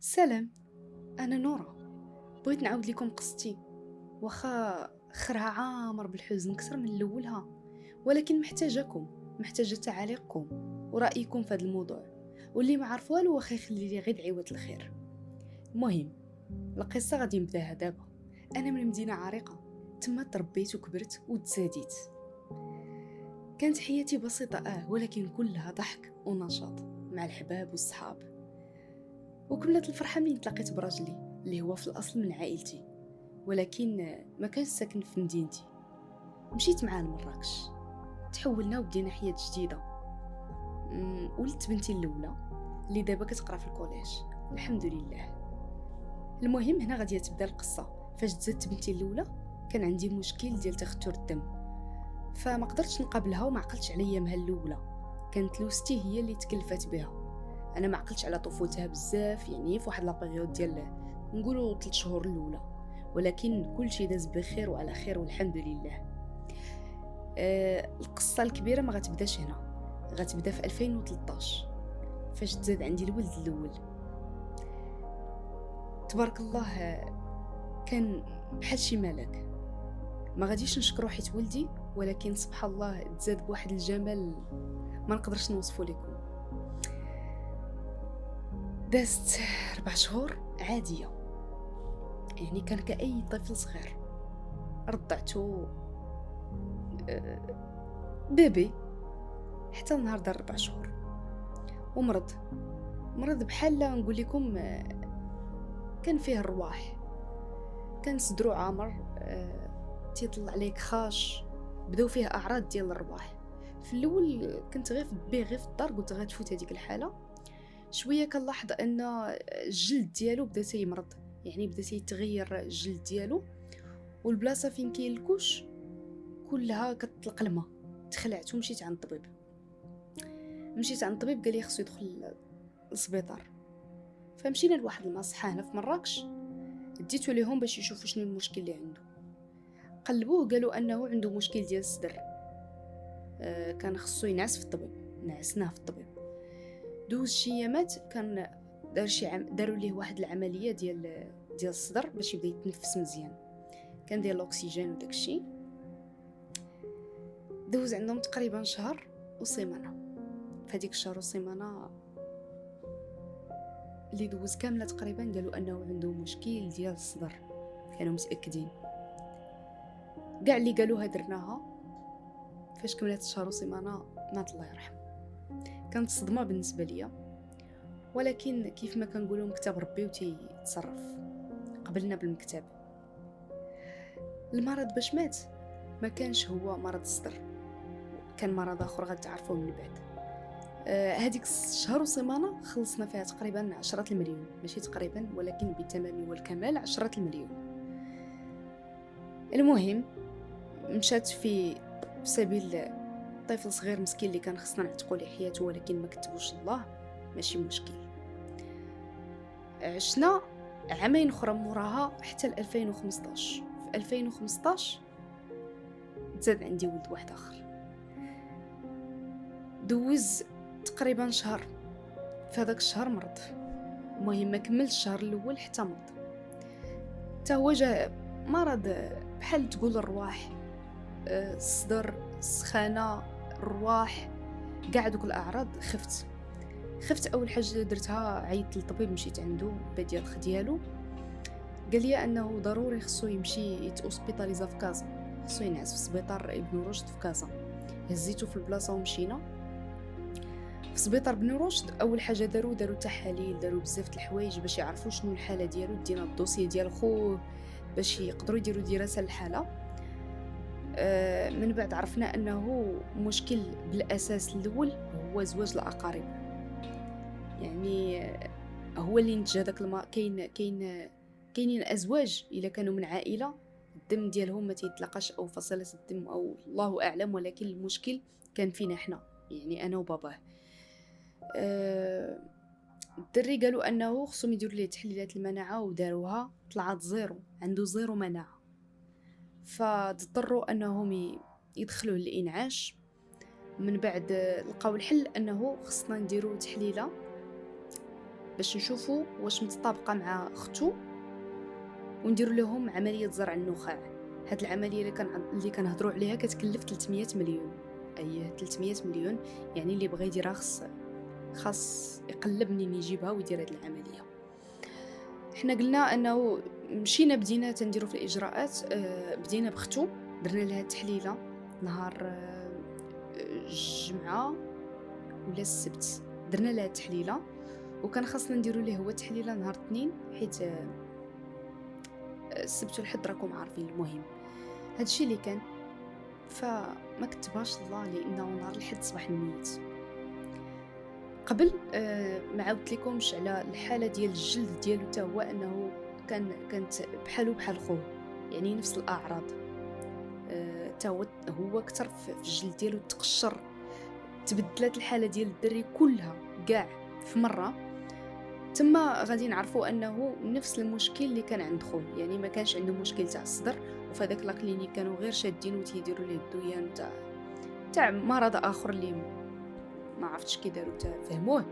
سلام. انا نورا، بغيت نعاود لكم قصتي. واخا خرها عامر بالحزن اكثر من الاولها، ولكن محتاجه تعاليقكم ورايكم في هذا الموضوع. واللي ما عارف والو واخا يخلي لي غير دعيوه الخير. المهم، القصه غادي نبداها دابا. انا من مدينه عريقه، تما تربيت وكبرت وتزاديت. كانت حياتي بسيطه ولكن كلها ضحك ونشاط مع الحباب والصحاب. وكملت الفرحة من تلاقيت براجلي اللي هو في الأصل من عائلتي، ولكن ما كانش ساكن في مدينتي. مشيت معاه لمراكش، تحولنا وبدينا حياة جديدة. ولدت بنتي الأولى اللي دابا كتقرا في الكوليج، الحمد لله. المهم هنا غادي تبدا القصة. فاش تزادت بنتي الأولى كان عندي مشكل ديال تخثر الدم، فما قدرتش نقابلها وما عقلتش على ايامها الأولى. كانت لوستي هي اللي تكلفت بها. انا ما عقلتش على طفولتها بزاف، يعني في واحد لابيريود ديال نقولوا 3 شهور الاولى، ولكن كل شيء داز بخير وعلى خير والحمد لله. القصه الكبيره ما غتبداش هنا، غتبدا في 2013 فاش تزاد عندي الولد الاول. تبارك الله، كان بحال شي ملك. ما غاديش نشكرو حيت ولدي، ولكن سبحان الله تزاد بواحد الجمال ما نقدرش نوصفه لكم. دازت 4 شهور عادية، يعني كان كأي طفل صغير. رضعته بيبي حتى النهار دار 4 شهور، ومرض بحال نقول لكم كان فيه الرواح. كان صدرو عامر، تيطلع عليك خاش. بداو فيه اعراض ديال الرواح. في الاول كنت غير في الدار، قلت غتفوت هذيك الحاله. شويه كنلاحظ ان الجلد ديالو بدا تيمرض، يعني بدا تيتغير الجلد ديالو، والبلاصه فين كاين الكوش كلها كتطلق الماء. تخلعت ومشيت عند الطبيب قال لي خصو يدخل للسبيطار. فمشينا لواحد المصحه هنا في مراكش، ديتو ليهم باش يشوفوا شنو المشكل اللي عنده. قلبوه قالوا انه عنده مشكل ديال الصدر. كان خصو ينعس في الطبيب. نعسناه في الطبيب، دوز شي ايامات. كان داروا ليه واحد العمليه ديال الصدر باش يبدا يتنفس مزيان. كان ديال الاكسجين وداك الشيء. دوز عندهم تقريبا شهر وسيمانه. فهاديك الشهر وسيمانه اللي دوز كامله تقريبا قالوا انه عنده مشكل ديال الصدر. كانوا متاكدين. كاع اللي قالوها درناها. فاش كملت الشهر وسيمانه مات الله يرحمه. كانت صدمه بالنسبه ليا، ولكن كيف ما كنقولوا مكتب ربي وتيتصرف. قبلنا بالمكتب. المرض باش مات ما كانش هو مرض الصدر، كان مرض اخر غتعرفوه من بعد. هذيك الشهر وسيمانه خلصنا فيها تقريبا 10 المليون، ماشي تقريبا ولكن بالتمام والكمال 10 المليون. المهم مشات في سبيل طفل صغير مسكين اللي كان خصنا نعتقوا ليه حياته، ولكن ما كتبوش الله. ماشي مشكل. عشنا عامين اخرى موراها حتى 2015. في 2015 تزاد عندي ولد واحد اخر. دوز تقريبا شهر. في هذاك الشهر مرض. المهم ما كملش الشهر الاول حتى مرض. حتى هو جا مرض بحال تقول الرواح، الصدر، السخانه، الرواح، كاع دوك الاعراض. خفت اول حاجه درتها عيطت للطبيب، مشيت عنده بيدياتر ديالو. قال لي انه ضروري خصو يمشي يتوسبيطاليزا في كازا، خصو ينعس في سبيطار ابن رشد في كازا. هزيتو في البلاصه ومشينا في سبيطار بن رشد. اول حاجه داروا تحاليل، داروا بزاف د الحوايج باش يعرفوا شنو الحاله ديالو. دينا الدوسي ديال خوه باش يقدروا يديروا دراسه للحاله. من بعد عرفنا انه مشكل بالاساس الاول هو زواج الاقارب، يعني هو اللي نتج هذاك كاينين ازواج الا كانوا من عائله الدم ديالهم ما تيتلاقاش او فصيله الدم او الله اعلم، ولكن المشكل كان فينا احنا، يعني انا وباباه. الدري قالوا انه خصهم يديروا ليه تحليلات المناعه وداروها، طلعت زيرو، عنده زيرو مناعه. فاضطروا انهم يدخلوه للانعاش. من بعد لقاو الحل انه خصنا نديروا تحليله باش نشوفوا واش متطابقه مع اختو، ونديروا لهم عمليه زرع النخاع. هاد العمليه اللي كنهضروا عليها كتكلف 300 مليون. اي 300 مليون، يعني اللي بغى يديرها خاص يقلب منين يجيبها ويدير هاد العمليه. حنا قلنا انه مشينا بدينا تنديروا في الاجراءات. بدينا بختو، درنا لها التحليله نهار الجمعه ولا السبت، درنا لها التحليله، وكان خاصنا نديروا ليه هو التحليله نهار الاثنين، حيت السبت والحد راكم عارفين. المهم هادشي اللي كان، فما كتباش الله لانه نهار الحد صباح الميت. قبل ما عاودت لكمش على الحاله ديال الجلد ديالو حتى هو انه كانت بحال خوه، يعني نفس الاعراض. حتى هو اكثر في الجلد ديالو، تقشر، تبدلت الحاله ديال الدري كلها كاع في مره. تما غادي نعرفوا انه نفس المشكل اللي كان عند خوه، يعني ما كانش عنده مشكل تاع الصدر، وفي هذاك لا كلينيك كانوا غير شادين وتيديروا ليه الدويان تاع مرض اخر اللي ما عرفتش كي داروا فهموه.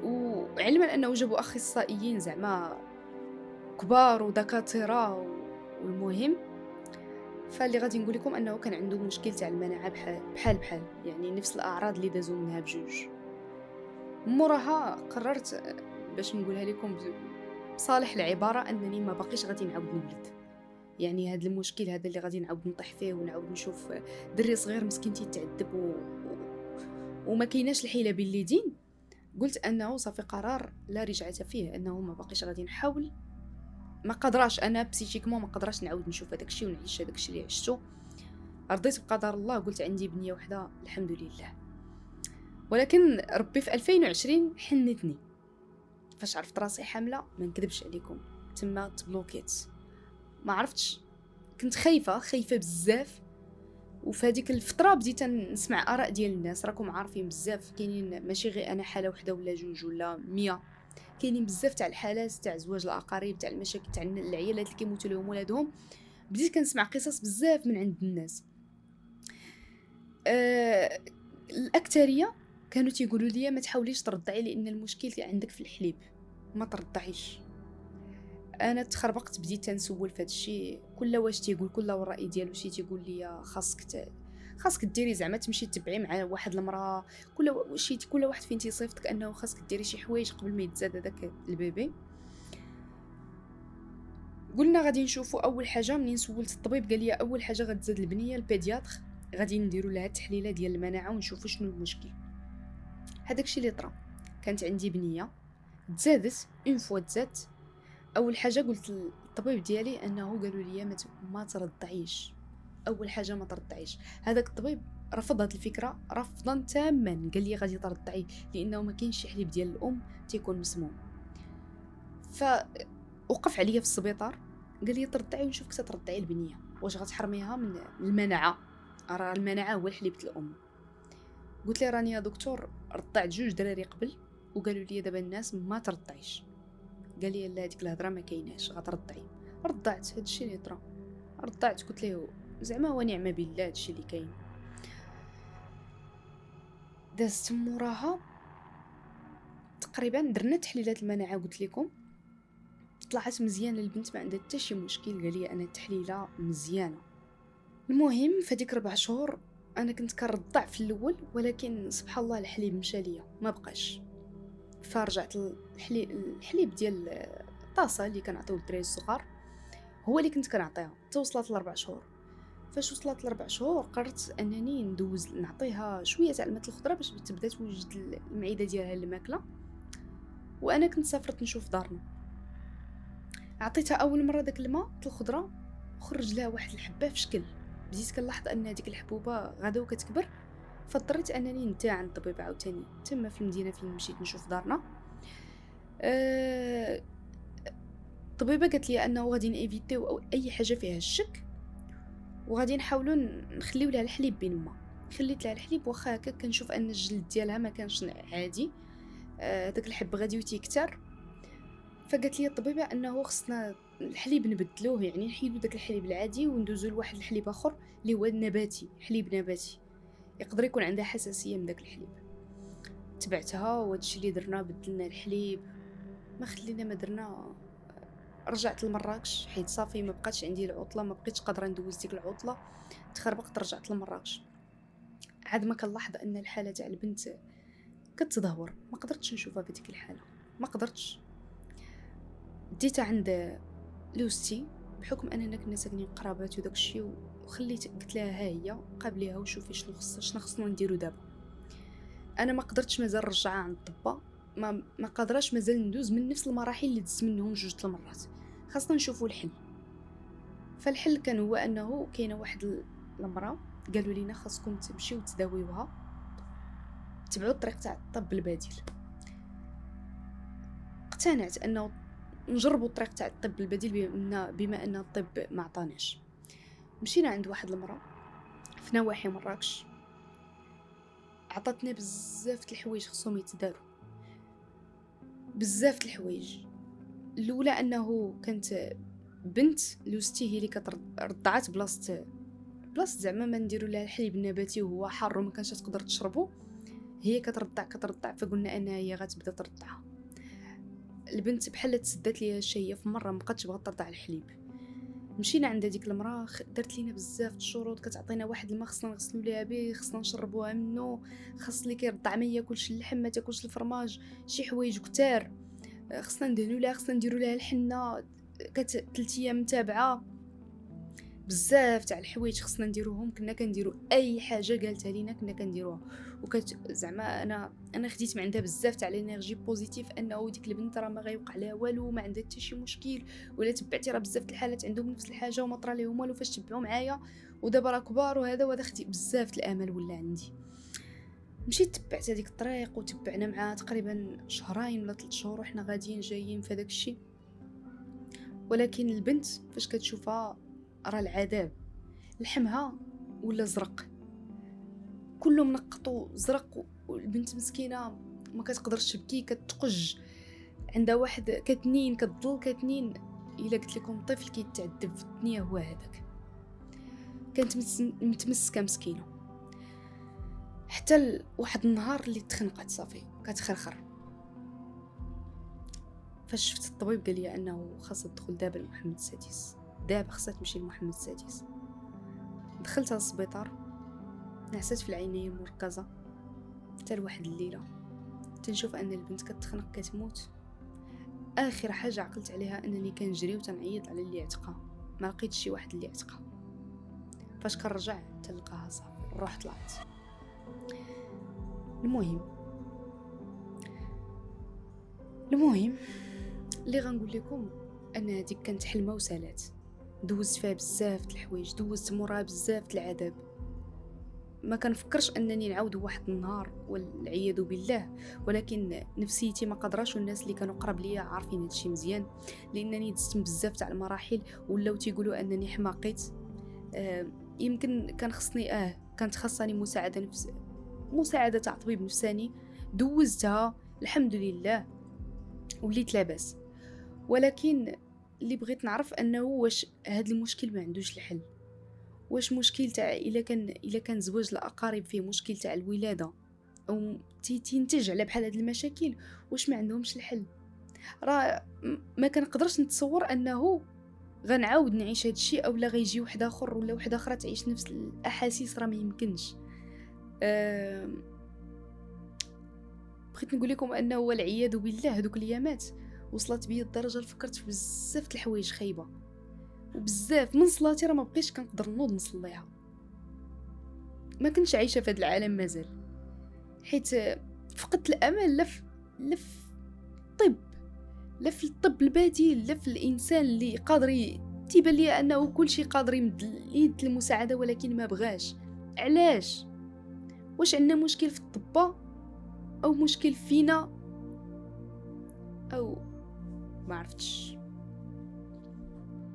وعلما انه جابوا اخصائيين زعما كبار ودكاتره والمهم، فاللي غادي نقول لكم انه كان عنده مشكل تاع المناعه بحال يعني نفس الاعراض اللي دازوا منها بجوج. موراها قررت باش نقولها لكم بصالح العباره انني ما باقيش غادي نعاود نولد. يعني هذا المشكل هذا اللي غادي نعاود نطيح فيه ونعاود نشوف دري صغير مسكين تيتعذب وما كايناش الحيله باليدين. قلت انه صافي قرار لا رجعه فيه، انه ما باقيش غادي نحاول. ما قدراش انا بسيتيكمون، ما قدراش نعاود نشوف هذاك الشيء ونعيش هذاك الشيء اللي عشته. رضيت بقدر الله، قلت عندي بنيه وحده الحمد لله. ولكن ربي في 2020 حنتني فاش عرفت راسي حامله. ما نكذبش عليكم، تما تبلوكيت، ما عرفتش، كنت خايفه بزاف. وفي هذيك الفتره بديت نسمع اراء ديال الناس. راكم عارفين بزاف كاينين، ماشي غير انا حاله وحده ولا جوج ولا 100، كاينين بزاف تاع الحالات تاع زواج الاقارب، تاع المشاكل تاع العيالات اللي كيموتوا لهم ولادهم. بديت كنسمع قصص بزاف من عند الناس. الاكثريه كانوا تيقولوا لي ما تحاوليش ترضعي لان المشكل عندك في الحليب، ما ترضعيش. انا تخربقت، بديت نسول في هذا الشيء كل واش تيقول، كل الراي ديالو شي تيقول لي خاصك ديري زعما تمشي تتبعي مع واحد المراه، كل واحد فين تيصيفطك انه خاصك ديري شي حوايج قبل ما يتزاد هذاك البيبي. قلنا غادي نشوفوا اول حاجه. منين سولت الطبيب قال لي اول حاجه غتزاد البنيه، البيدياتر غادي نديروا لها التحليله ديال المناعه ونشوفوا شنو المشكل. هذاك الشيء اللي طرا. كانت عندي بنيه تزادت، اون فوا تزادت. اول حاجه قلت للطبيب ديالي انه قالوا لي ما ترضعيش، اول حاجه ما ترضعيش. هذاك الطبيب رفض هذه الفكره رفضا تاما، قال لي غادي ترضعي لانه ما كاينش شي حليب ديال الام تيكون مسموم. فوقف عليا في السبيطار قال لي ترضعي ونشوفك ترضعي البنيه، واش غتحرميها من المناعه؟ راه المناعه هو الحليب الام. قلت لي راني يا دكتور رضعت جوج دراري قبل وقالوا لي دابا الناس ما ترضعيش. قال لي لا، هذيك الهضره ما كايناش، غترضعي. رضعت، هذا الشيء اللي طرا رضعت. قلت له زعما ونعمه بالله هذا الشيء اللي كاين. دازت موراها تقريبا درنا تحليلات المناعه قلت لكم، طلعت مزيانه البنت، ما عندها حتى شي مشكل. قال لي انا التحليله مزيانه. المهم فديك 4 شهور انا كنت كنرضع في الاول، ولكن سبحان الله الحليب مشى ليا ما بقاش. فرجعت الحليب ديال الطاسه اللي كنعطيو للدراري الصغار هو اللي كنت كنعطيها حتى وصلت ل4 شهور. فاش وصلت ل4 شهور قررت انني ندوز نعطيها شويه تاع الماء الخضره باش تبدا توجد المعده ديالها الماكله. وانا كنت سافرت نشوف دارنا، عطيتها اول مره داك الماء الخضره، خرج لها واحد الحبه في شكل. بديت كنلاحظ ان هذيك الحبوبه غادا وكتكبر، فاضطريت انني ننتهي عند الطبيب عاوتاني تما في المدينه فين مشيت نشوف دارنا. الطبيبه قالت لي انه غادي نيفيتيو او اي حاجه فيها الشك، وغادي نحاولوا نخليو لها الحليب بين ما. خليت لها الحليب واخا هكا كنشوف ان الجلد ديالها ما كانش عادي، داك الحب غادي يتكثر. فقالت لي الطبيبه انه خصنا الحليب نبدلوه، يعني نحيدو داك الحليب العادي وندوزو لواحد الحليب اخر اللي هو النباتي، حليب نباتي، يقدر يكون عندها حساسيه من داك الحليب. تبعتها، وهادشي اللي درنا بدلنا الحليب، ما خلينا ما درنا. رجعت لمراكش حيت صافي ما بقاتش عندي العطله، ما بقيتش قادره ندوز ديك العطله، تخربقت رجعت لمراكش. عاد ما كنلاحظ ان الحاله تاع البنت كتدهور، ما قدرتش نشوفها في ديك الحاله، ما قدرتش. ديتها عند لوستي بحكم اننا كنا ساكنين قرابات وداك الشيء، وخليت قلت لها ها هي قابليها وشوفي شنو خصنا نديرو دابا. انا ما قدرتش مازال نرجعها عند الطبا، ما قادراش مازال ندوز من نفس المراحل اللي دزت منهم جوج المرات، خاصنا نشوفوا الحل. فالحل كان هو انه كاينه واحد المراه قالوا لينا خاصكم تمشيو تداويوها، تبعوا الطريق تاع الطب البديل. اقتنعت انه نجربوا الطريق تاع الطب البديل بما ان الطب ما عطاناش. مشينا عند واحد المراه في نواحي مراكش، عطاتنا بزاف الحوايج خصهم يتداروا، بزاف الحوايج. الاولى انه كانت بنت لوستي هي اللي كترضعات بلاصه زعما ما نديروا لها الحليب النباتي وهو حار وما كانش تقدر تشربه، هي كترضع فقلنا انها هي غتبدا ترضعها. البنت بحال تسدات ليها الشهيه في مره، ما بقاتش بغات ترضع الحليب. مشينا عند هذيك المراه، درت لينا بزاف الشروط، كتعطينا واحد الماء خصنا نغسلوا ليها به، خصنا نشربوها منه، خاص اللي كيرضع ما ياكلش اللحم، ما تاكلش الفرماج، شي حوايج كتار، خصنا ندهنوا لها، خصنا نديروا لها الحنه، 3 ايام متابعه، بزاف تاع الحوايج خصنا نديروهم. كنا كنديروا اي حاجه قالتها لينا كنا كنديروها، زعما انا خديت من عندها بزاف تاع الانرجي بوزيتيف، انه ديك البنت راه ما غيوقع لها والو، ما عندها حتى شي مشكل، ولا تبعتي راه بزاف الحالات عندهم نفس الحاجه وما طرا لهم والو فاش تبعوا معايا، ودابا راه كبار وهذا خديت بزاف الامل ولا عندي. مشيت تبعت هذيك الطريق وتبعنا معها تقريبا 2 ولا 3 شهور وحنا غاديين جايين في هذاك الشيء. ولكن البنت فاش كتشوفها راه العذاب، لحمها ولا زرق، كله منقط زرق، والبنت مسكينه ما كتقدرش تبكي، كتقج، عندها واحد كتنين، كتضل كتنين. الا قلت لكم طفل كيتعذب في الدنيا هو هذاك. كانت متمسكه مسكينه حتى واحد النهار اللي تخنقت صافي كتخرخر. فاش شفت الطبيب قال لي انه خاصها تدخل دابا لمحمد السادس، دابا خاصها تمشي لمحمد السادس. دخلت للسبيطار، نعست في العنايه المركزه حتى لواحد الليله تنشوف ان البنت كتخنق كتموت. اخر حاجه عقلت عليها انني كنجري وتنعيط على اللي عتقها، ما لقيتش شي واحد اللي عتقها. فاش كنرجع تلقاها صافي الروح طلعت. المهم اللي غنقول لكم ان هذيك كانت حلمه وسالات، دوزت فيها بزاف الحوايج، دوزت موراها بزاف العذاب. ما كنفكرش انني نعاود واحد النهار والعياذ بالله، ولكن نفسيتي ما قدراش، والناس اللي كانوا قرب ليا عارفين هادشي مزيان، لانني دزت بزاف تاع المراحل ولاو تيقولوا انني حماقيت. يمكن كان خصني كانت خاصني مساعده تاع طبيب نفساني، دوزتها الحمد لله وليت لاباس. ولكن اللي بغيت نعرف انه واش هذا المشكل ما عندوش الحل، واش مشكل تاع الا كان زواج الاقارب فيه مشكل تاع الولاده او تنتج على بحال هاد المشاكل، واش ما عندهمش الحل. راه ما كنقدرش نتصور انه غنعاود نعيش هاد الشيء، او لا غيجي واحد اخر ولا واحده اخرى تعيش نفس الاحاسيس، راه ما يمكنش. بغيت نقول لكم انه والعياذ بالله هذوك الايامات وصلت بيا الدرجه فكرت في بزاف د الحوايج خايبه، وبزاف من صلاتي راه ما بقيتش كنقدر نوض نصليها. ما كنتش عايشه في هذا العالم مازال، حيت فقدت الامل لا في الطب، لا في الطب البديل، لا في الانسان اللي قادر تيبان لي انه كل شيء قادر يمد اليد المساعده، ولكن ما بغاش. علاش؟ واش عندنا مشكل في الطب او مشكل فينا او ما عرفتش.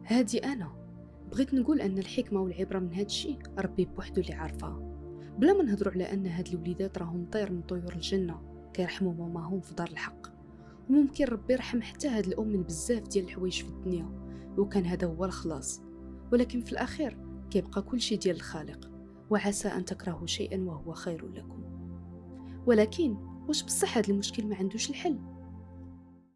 هادي انا بغيت نقول ان الحكمه والعبره من هاد الشيء ربي بوحدو اللي عارفها، بلا ما نهضروا على ان هاد الوليدات راهم طير من طيور الجنه كيرحموا ماماهم في دار الحق، وممكن ربي يرحم حتى هاد الام من بزاف ديال الحوايج في الدنيا وكان هذا هو الخلاص. ولكن في الاخير كيبقى كل شيء ديال الخالق، وعسى ان تكرهوا شيئا وهو خير لكم. ولكن واش بصح هذا المشكل ما عندوش الحل؟